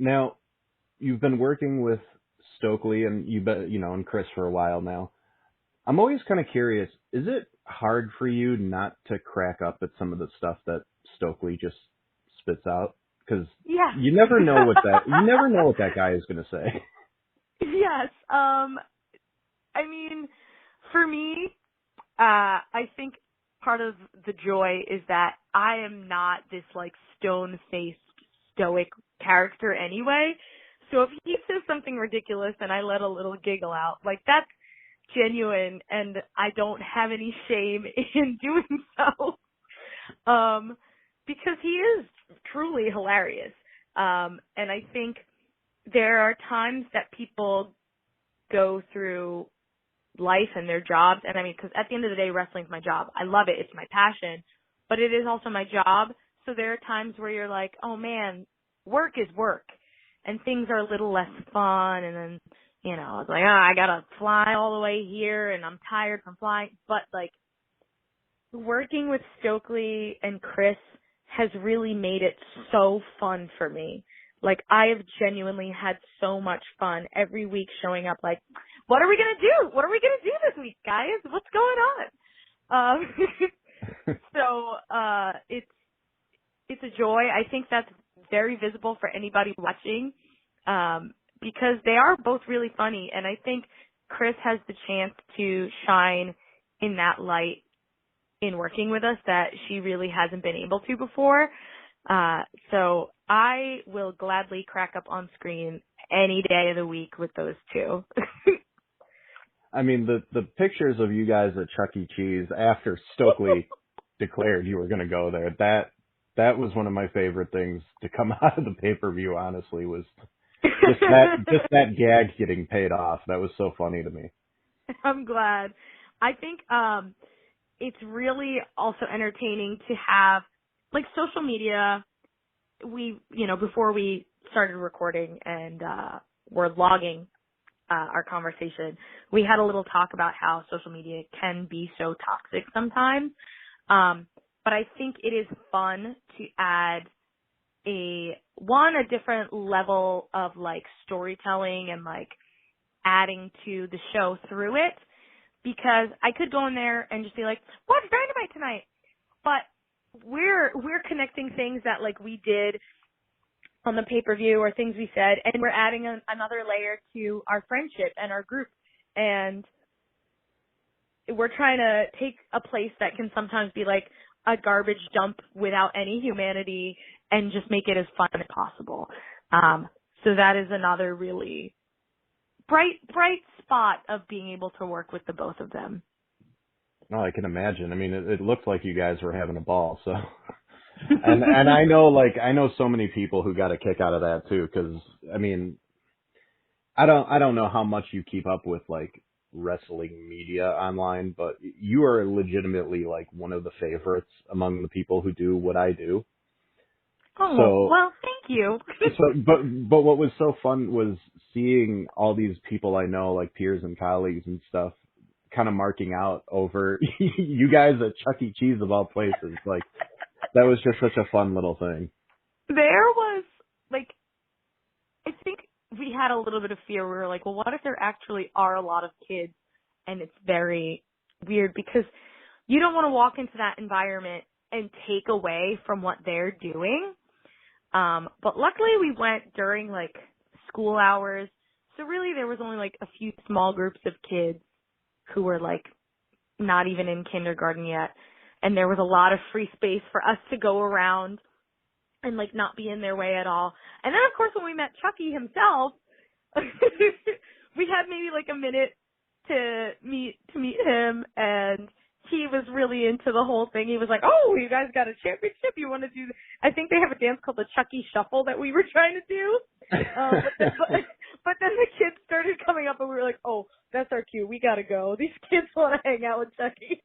Now, you've been working with Stokely and and Kris for a while now. I'm always kind of curious, is it hard for you not to crack up at some of the stuff that Stokely just spits out? Because Yeah. you never know what that guy is going to say. Yes. I mean, for me, I think part of the joy is that I am not this like stone-faced stoic character anyway. So if he says something ridiculous and I let a little giggle out, like that's genuine and I don't have any shame in doing so. Because he is truly hilarious. And I think there are times that people go through life and their jobs, and I mean, because at the end of the day, wrestling's my job. I love it. It's my passion, but it is also my job. So there are times where you're like, oh man, work is work, and things are a little less fun, and then, it's like, I gotta fly all the way here, and I'm tired from flying. But like, working with Stokely and Kris has really made it so fun for me. Like, I have genuinely had so much fun every week showing up like, what are we going to do? What are we going to do this week, guys? What's going on? It's a joy. I think that's very visible for anybody watching, because they are both really funny. And I think Kris has the chance to shine in that light in working with us that she really hasn't been able to before. So I will gladly crack up on screen any day of the week with those two. I mean, the pictures of you guys at Chuck E. Cheese after Stokely declared you were going to go there, that was one of my favorite things to come out of the pay-per-view, honestly, was just that gag getting paid off. That was so funny to me. I'm glad. I think it's really also entertaining to have, like, social media. We, before we started recording and we're logging our conversation, we had a little talk about how social media can be so toxic sometimes. But I think it is fun to add a different level of like storytelling and like adding to the show through it, because I could go in there and just be like, watch Dynamite tonight. But we're connecting things that like we did on the pay-per-view or things we said, and we're adding another layer to our friendship and our group. And we're trying to take a place that can sometimes be like a garbage dump without any humanity and just make it as fun as possible. So that is another really bright spot of being able to work with the both of them. No, I can imagine. I mean, it looked like you guys were having a ball, so. And I know so many people who got a kick out of that too, because I mean, I don't know how much you keep up with like wrestling media online, but you are legitimately like one of the favorites among the people who do what I do. Oh, so, well, thank you. but what was so fun was seeing all these people I know, like peers and colleagues and stuff, kind of marking out over you guys at Chuck E. Cheese of all places. Like, that was just such a fun little thing. There was, like, I think we had a little bit of fear. We were like, well, what if there actually are a lot of kids? And it's very weird because you don't want to walk into that environment and take away from what they're doing. But luckily we went during, like, school hours. So really there was only, like, a few small groups of kids who were, like, not even in kindergarten yet. And there was a lot of free space for us to go around and, like, not be in their way at all. And then, of course, when we met Chucky himself, we had maybe, like, a minute to meet him, and he was really into the whole thing. He was like, oh, you guys got a championship. You want to do – I think they have a dance called the Chucky Shuffle that we were trying to do. But then the kids started coming up, and we were like, oh, that's our cue. We got to go. These kids want to hang out with Chucky.